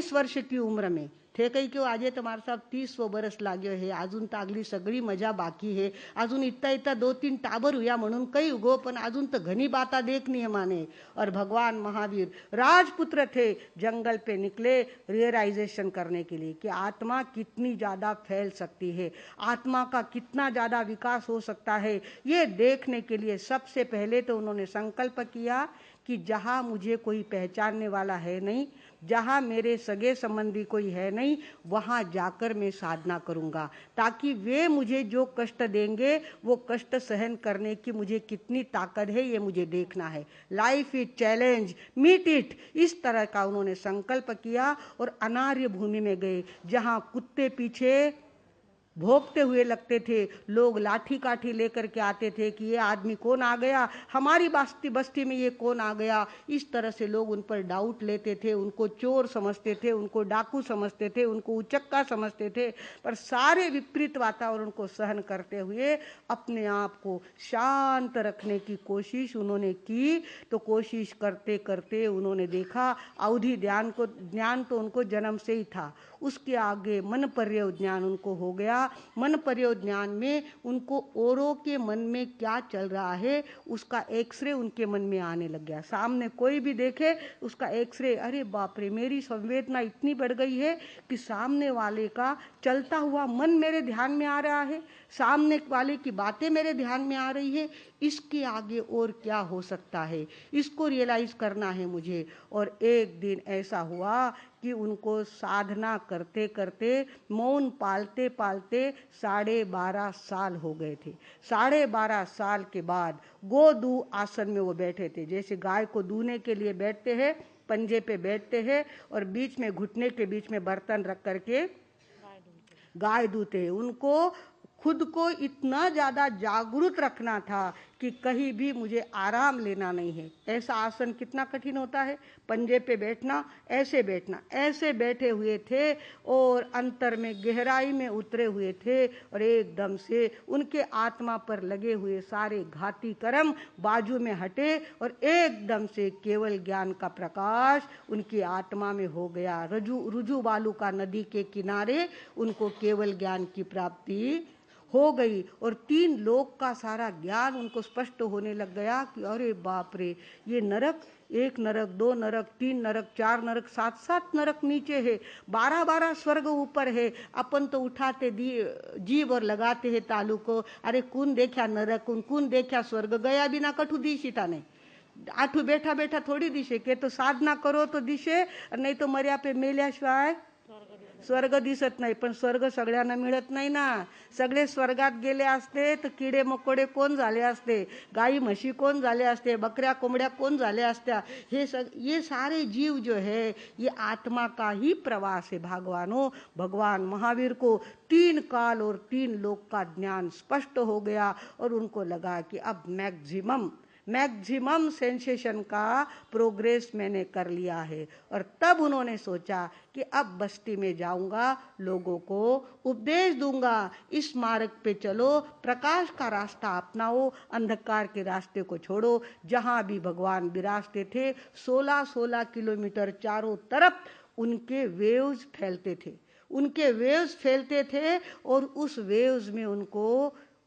40 वर्ष की उम्र में थे काही की આજે તમારા સાહેબ 30 बरस लाग्यो है, अजून तागली सगळी मजा बाकी है, अजून इतना इतना 2-3 टाबर हुआ म्हणून काही उगो, पण अजून तो घनी बाता देखनी है माने। और भगवान महावीर राजपुत्र थे, जंगल पे निकले रियलाइजेशन करने के लिए कि आत्मा कितनी ज़्यादा फैल सकती है, आत्मा का कितना ज़्यादा विकास हो सकता है। ये देखने के लिए सबसे पहले तो उन्होंने संकल्प किया कि जहाँ मुझे कोई पहचानने वाला है नहीं, जहाँ मेरे सगे संबंधी कोई है नहीं, वहाँ जाकर मैं साधना करूँगा, ताकि वे मुझे जो कष्ट देंगे वो कष्ट सहन करने की मुझे कितनी ताकत है ये मुझे देखना है। Life is challenge, meet it, इस तरह का उन्होंने संकल्प किया और अनार्य भूमि में गए, जहाँ कुत्ते पीछे भोंकते हुए लगते थे, लोग लाठी काठी लेकर के आते थे कि ये आदमी कौन आ गया, हमारी बस्ती में ये कौन आ गया। इस तरह से लोग उन पर डाउट लेते थे, उनको चोर समझते थे, उनको डाकू समझते थे, उनको उचक्का समझते थे। पर सारे विपरीत वातावरण को सहन करते हुए अपने आप को शांत रखने की कोशिश उन्होंने की। तो कोशिश करते करते उन्होंने देखा अवधि ज्ञान तो उनको जन्म से ही था, उसके आगे मन पर्यव ज्ञान उनको हो गया। मन पर्यव ज्ञान में उनको औरों के मन में क्या चल रहा है उसका एक्सरे उनके मन में आने लग गया। सामने कोई भी देखे उसका एक्सरे, अरे बाप रे, मेरी संवेदना इतनी बढ़ गई है कि सामने वाले का चलता हुआ मन मेरे ध्यान में आ रहा है, सामने वाले की बातें मेरे ध्यान में आ रही है, इसके आगे और क्या हो सकता है, इसको रियलाइज करना है मुझे। और एक दिन ऐसा हुआ कि उनको साधना करते करते मौन पालते पालते 12.5 साल हो गए थे। 12.5 साल के बाद गोदू आसन में वो बैठे थे, जैसे गाय को दूने के लिए बैठते हैं, पंजे पे बैठते हैं और बीच में घुटने के बीच में बर्तन रख करके गाय दूते हैं। उनको खुद को इतना ज़्यादा जागरूक रखना था कि कहीं भी मुझे आराम लेना नहीं है। ऐसा आसन कितना कठिन होता है, पंजे पे बैठना, ऐसे बैठना, ऐसे बैठे हुए थे और अंतर में गहराई में उतरे हुए थे। और एकदम से उनके आत्मा पर लगे हुए सारे घाती कर्म बाजू में हटे और एकदम से केवल ज्ञान का प्रकाश उनकी आत्मा में हो गया। रुजु बालुका नदी के किनारे उनको केवल ज्ञान की प्राप्ति हो गई और 3 लोक का सारा ज्ञान उनको स्पष्ट होने लग गया कि अरे बाप रे, ये नरक, 1 नरक, 2 नरक, 3 नरक, 4 नरक, 7-7 नरक नीचे है, 12-12 स्वर्ग ऊपर है। अपन तो उठाते जीव और लगाते हैं तालू को, अरे कौन देखा नरक, कौन देखा स्वर्ग, गया बिना कठू दिशिता नहीं, आठू बैठा बैठा थोड़ी दिशे के, तो साधना करो तो दिशे, नहीं तो मर्या पे मेल्याशिवाय स्वर्ग दिसत नाही। पण स्वर्ग सगळ्यांना मिळत नाही ना, सगळे स्वर्गात गेले असते तर किडे मकोडे कोण झाले असते, गाई म्हशी कोण झाले असते, बकऱ्या कोंबड्या कोण झाले असत्या। ये सारे जीव जो है ये आत्मा का ही प्रवास है भगवानों। भगवान महावीर को 3 काल और 3 लोक का ज्ञान स्पष्ट हो गया और उनको लगा कि अब मैक्सिमम सेंसेशन का प्रोग्रेस मैंने कर लिया है। और तब उन्होंने सोचा कि अब बस्ती में जाऊंगा, लोगों को उपदेश दूंगा, इस मार्ग पे चलो, प्रकाश का रास्ता अपनाओ, अंधकार के रास्ते को छोड़ो। जहाँ भी भगवान विराजते थे 16-16 किलोमीटर चारों तरफ उनके वेव्स फैलते थे और उस वेव्स में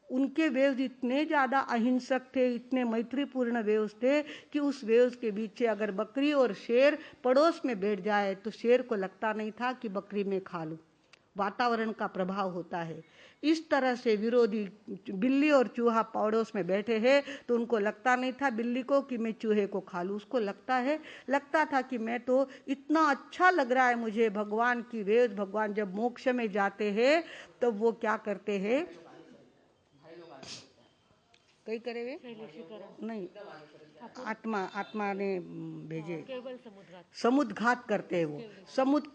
उनके वेव्स इतने ज़्यादा अहिंसक थे, इतने मैत्रीपूर्ण वेव्स थे कि उस वेव्स के बीच से अगर बकरी और शेर पड़ोस में बैठ जाए तो शेर को लगता नहीं था कि बकरी में खा लूँ। वातावरण का प्रभाव होता है। इस तरह से विरोधी बिल्ली और चूहा पड़ोस में बैठे हैं तो उनको लगता नहीं था बिल्ली को कि मैं चूहे को खा लूँ, उसको लगता था कि मैं तो इतना अच्छा लग रहा है मुझे भगवान की वेव्स। भगवान जब मोक्ष में जाते हैं तो वो क्या करते हैं, कई करे वे नहीं, आत्मा ने भेजे, समुद्घात करते हैं, वो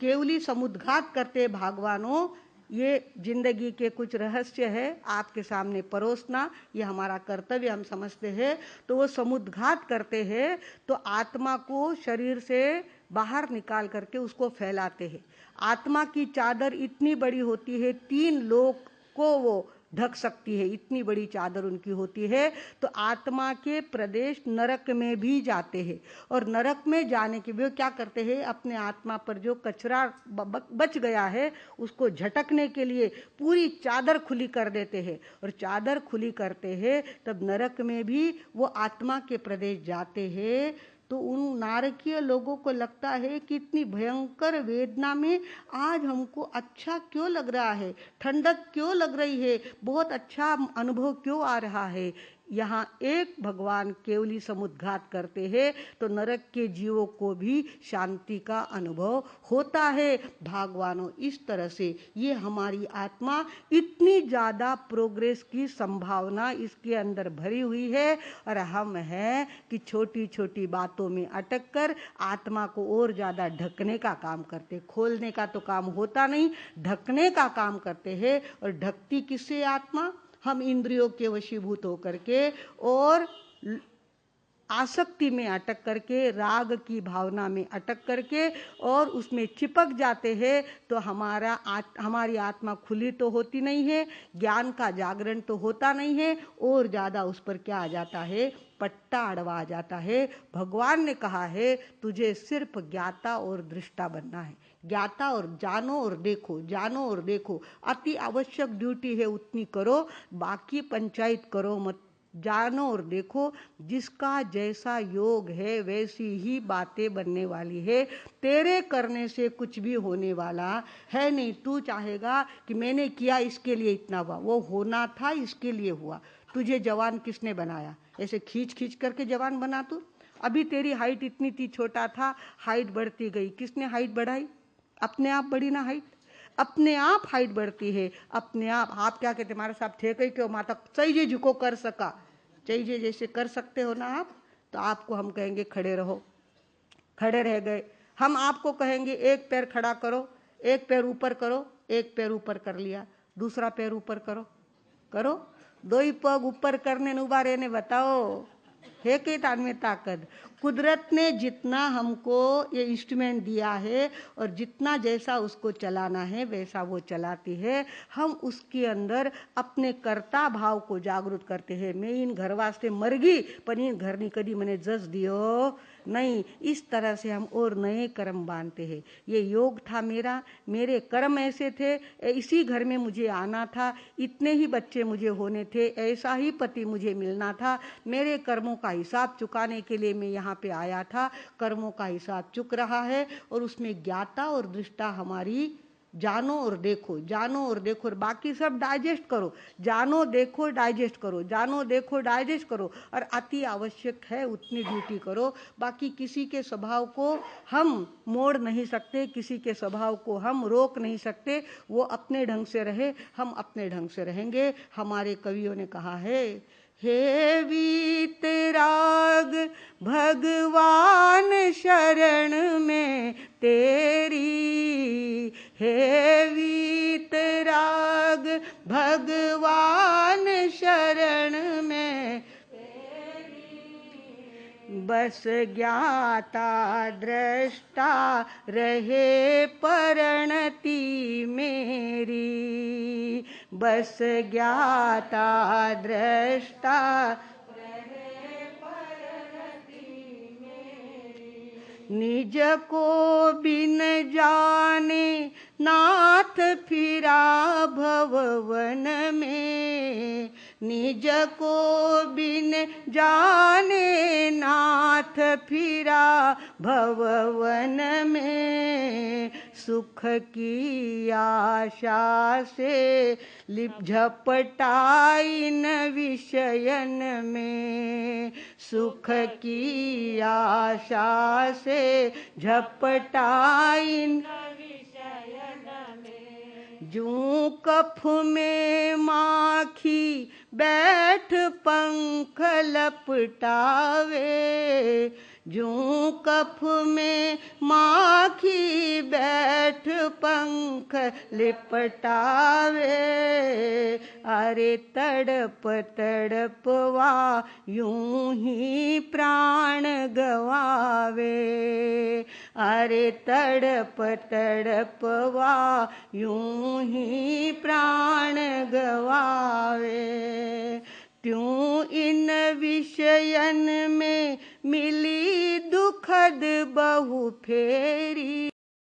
केवली समुद्घात करते हैं। भगवानों, ये जिंदगी के कुछ रहस्य है आपके सामने परोसना, ये हमारा कर्तव्य हम समझते हैं। तो वो समुद्घात करते हैं तो आत्मा को शरीर से बाहर निकाल करके उसको फैलाते हैं। आत्मा की चादर इतनी बड़ी होती है, 3 लोक को वो ढक सकती है, इतनी बड़ी चादर उनकी होती है। तो आत्मा के प्रदेश नरक में भी जाते हैं, और नरक में जाने के भी क्या करते हैं, अपने आत्मा पर जो कचरा बच गया है उसको झटकने के लिए पूरी चादर खुली कर देते हैं, और चादर खुली करते हैं तब नरक में भी वो आत्मा के प्रदेश जाते हैं। तो उन नारकीय लोगों को लगता है कि इतनी भयंकर वेदना में आज हमको अच्छा क्यों लग रहा है, ठंडक क्यों लग रही है, बहुत अच्छा अनुभव क्यों आ रहा है। यहाँ एक भगवान केवली समुद्घात करते हैं तो नरक के जीवों को भी शांति का अनुभव होता है। भगवानों, इस तरह से ये हमारी आत्मा इतनी ज़्यादा प्रोग्रेस की संभावना इसके अंदर भरी हुई है, और हम हैं कि छोटी छोटी बातों में अटक कर आत्मा को और ज़्यादा ढकने का काम करते। खोलने का तो काम होता नहीं, ढकने का काम करते हैं। और ढकती किससे आत्मा? हम इंद्रियों के वशीभूत होकर के और आसक्ति में अटक करके, राग की भावना में अटक करके और उसमें चिपक जाते हैं। तो हमारी आत्मा खुली तो होती नहीं है, ज्ञान का जागरण तो होता नहीं है, और ज़्यादा उस पर क्या आ जाता है, पट्टा अड़वा जाता है। भगवान ने कहा है तुझे सिर्फ ज्ञाता और दृष्टा बनना है। ज्ञाता और जानो और देखो, जानो और देखो, अति आवश्यक ड्यूटी है उतनी करो, बाकी पंचायत करो मत। जानो और देखो, जिसका जैसा योग है वैसी ही बातें बनने वाली है। तेरे करने से कुछ भी होने वाला है नहीं। तू चाहेगा कि मैंने किया इसके लिए इतना हुआ, वो होना था इसके लिए हुआ। तुझे जवान किसने बनाया? ऐसे खींच खींच करके जवान बना तू। अभी तेरी हाइट इतनी थी, छोटा था, हाइट बढ़ती गई। किसने हाइट बढ़ाई? अपने आप बढ़ी ना हाइट, अपने आप हाइट बढ़ती है, अपने आप क्या कहते हमारे साहब थे कहीं क्यों माता चाहिए झुको कर सका, चाहिए जैसे कर सकते हो ना आप, तो आपको हम कहेंगे खड़े रहो, खड़े रह गए। हम आपको कहेंगे एक पैर खड़ा करो, एक पैर ऊपर करो, एक पैर ऊपर कर लिया, दूसरा पैर ऊपर करो, करो। दो ही पग ऊपर करने ने उभा रहने बताओ है कि तान में ताकत। कुदरत ने जितना हमको ये इंस्ट्रूमेंट दिया है और जितना जैसा उसको चलाना है वैसा वो चलाती है। हम उसके अंदर अपने कर्ता भाव को जागृत करते हैं। मैं इन घर वास्ते मर गई पर इन घर नहीं कभी मैंने जज दियो नहीं। इस तरह से हम और नए कर्म बांधते हैं। ये योग था मेरा, मेरे कर्म ऐसे थे, इसी घर में मुझे आना था, इतने ही बच्चे मुझे होने थे, ऐसा ही पति मुझे मिलना था। मेरे कर्मों का हिसाब चुकाने के लिए मैं यहाँ पे आया था। कर्मों का हिसाब चुक रहा है और उसमें ज्ञाता और दृष्टा हमारी जानो और देखो, जानो और देखो, और बाकी सब डाइजेस्ट करो। जानो देखो डाइजेस्ट करो, जानो देखो डाइजेस्ट करो, और अति आवश्यक है उतनी ड्यूटी करो। बाकी किसी के स्वभाव को हम मोड़ नहीं सकते, किसी के स्वभाव को हम रोक नहीं सकते। वो अपने ढंग से रहे, हम अपने ढंग से रहेंगे। हमारे कवियों ने कहा है, हे वीतराग भगवान शरण में तेरी, हे वीतराग भगवान शरण में बस ज्ञाता दृष्टा रहे परिणति मेरी, बस ज्ञाता दृष्टा रहे परिणति मेरी। निज को बिन जाने नाथ फिरा भववन में, निज को बिन जाने नाथ फिरा भववन में। सुख की आशा से लिप झपटाई न विषयन में, सुख की आशा से झपटाई जूं कफ में माखी बैठ पंख लपटावे, जूं कफ में माखी बैठ छठ पंख लिपटावे, अरे तड़प तड़पवा यूं ही प्राण गवावे, अरे तड़प तड़पवा यूं ही प्राण गवावे। त्यों इन विषयन में मिली दुखद बहु फेरी,